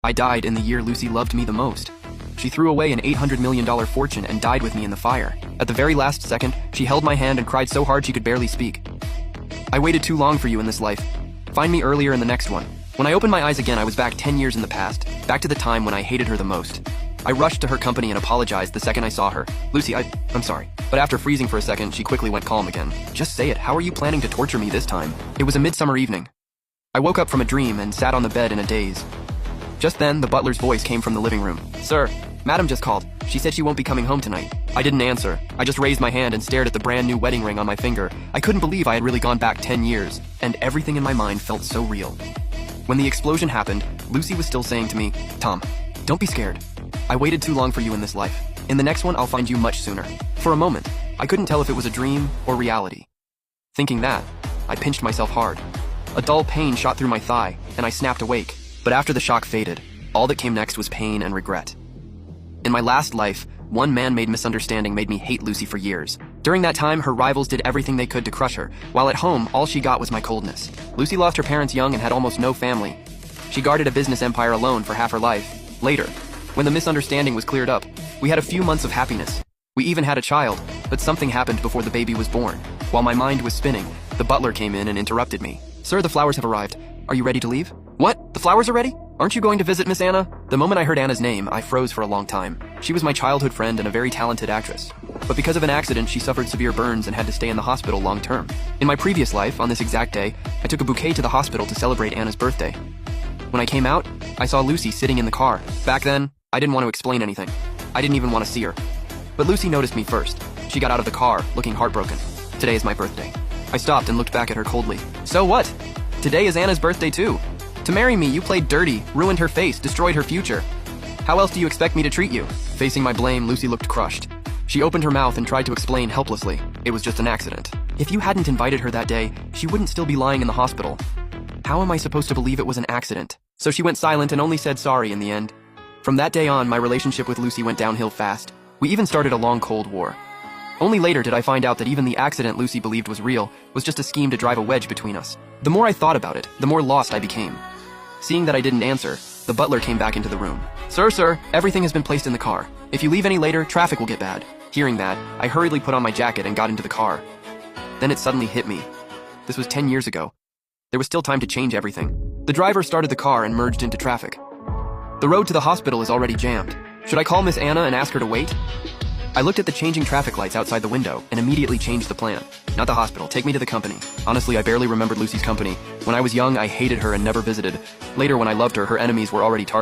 I died in the year Lucy loved me the most. She threw away an $800 million fortune and died with me in the fire. At the very last second, she held my hand and cried so hard she could barely speak. I waited too long for you in this life. Find me earlier in the next one. When I opened my eyes again, I was back 10 years in the past, back to the time when I hated her the most. I rushed to her company and apologized the second I saw her. Lucy, I'm sorry. But after freezing for a second, she quickly went calm again. Just say it. How are you planning to torture me this time? It was a midsummer evening. I woke up from a dream and sat on the bed in a daze. Just then, the butler's voice came from the living room. Sir, Madam just called. She said she won't be coming home tonight. I didn't answer. I just raised my hand and stared at the brand new wedding ring on my finger. I couldn't believe I had really gone back 10 years, and everything in my mind felt so real. When the explosion happened, Lucy was still saying to me, Tom, don't be scared. I waited too long for you in this life. In the next one, I'll find you much sooner. For a moment, I couldn't tell if it was a dream or reality. Thinking that, I pinched myself hard. A dull pain shot through my thigh, and I snapped awake. But after the shock faded, all that came next was pain and regret. In my last life, one man-made misunderstanding made me hate Lucy for years. During that time, her rivals did everything they could to crush her, while at home, all she got was my coldness. Lucy lost her parents young and had almost no family. She guarded a business empire alone for half her life. Later, when the misunderstanding was cleared up, we had a few months of happiness. We even had a child, but something happened before the baby was born. While my mind was spinning, the butler came in and interrupted me. Sir, the flowers have arrived. Are you ready to leave? What? The flowers are ready? Aren't you going to visit Miss Anna? The moment I heard Anna's name, I froze for a long time. She was my childhood friend and a very talented actress. But because of an accident, she suffered severe burns and had to stay in the hospital long term. In my previous life, on this exact day, I took a bouquet to the hospital to celebrate Anna's birthday. When I came out, I saw Lucy sitting in the car. Back then, I didn't want to explain anything. I didn't even want to see her. But Lucy noticed me first. She got out of the car, looking heartbroken. Today is my birthday. I stopped and looked back at her coldly. So what? Today is Anna's birthday too. To marry me, you played dirty, ruined her face, destroyed her future. How else do you expect me to treat you? Facing my blame, Lucy looked crushed. She opened her mouth and tried to explain helplessly. It was just an accident. If you hadn't invited her that day, she wouldn't still be lying in the hospital. How am I supposed to believe it was an accident? So she went silent and only said sorry in the end. From that day on, my relationship with Lucy went downhill fast. We even started a long Cold War. Only later did I find out that even the accident Lucy believed was real was just a scheme to drive a wedge between us. The more I thought about it, the more lost I became. Seeing that I didn't answer, the butler came back into the room. Sir, everything has been placed in the car. If you leave any later, traffic will get bad. Hearing that, I hurriedly put on my jacket and got into the car. Then it suddenly hit me. This was 10 years ago. There was still time to change everything. The driver started the car and merged into traffic. The road to the hospital is already jammed. Should I call Miss Anna and ask her to wait? I looked at the changing traffic lights outside the window and immediately changed the plan. Not the hospital, take me to the company. Honestly, I barely remembered Lucy's company. When I was young, I hated her and never visited. Later, when I loved her, her enemies were already targeted.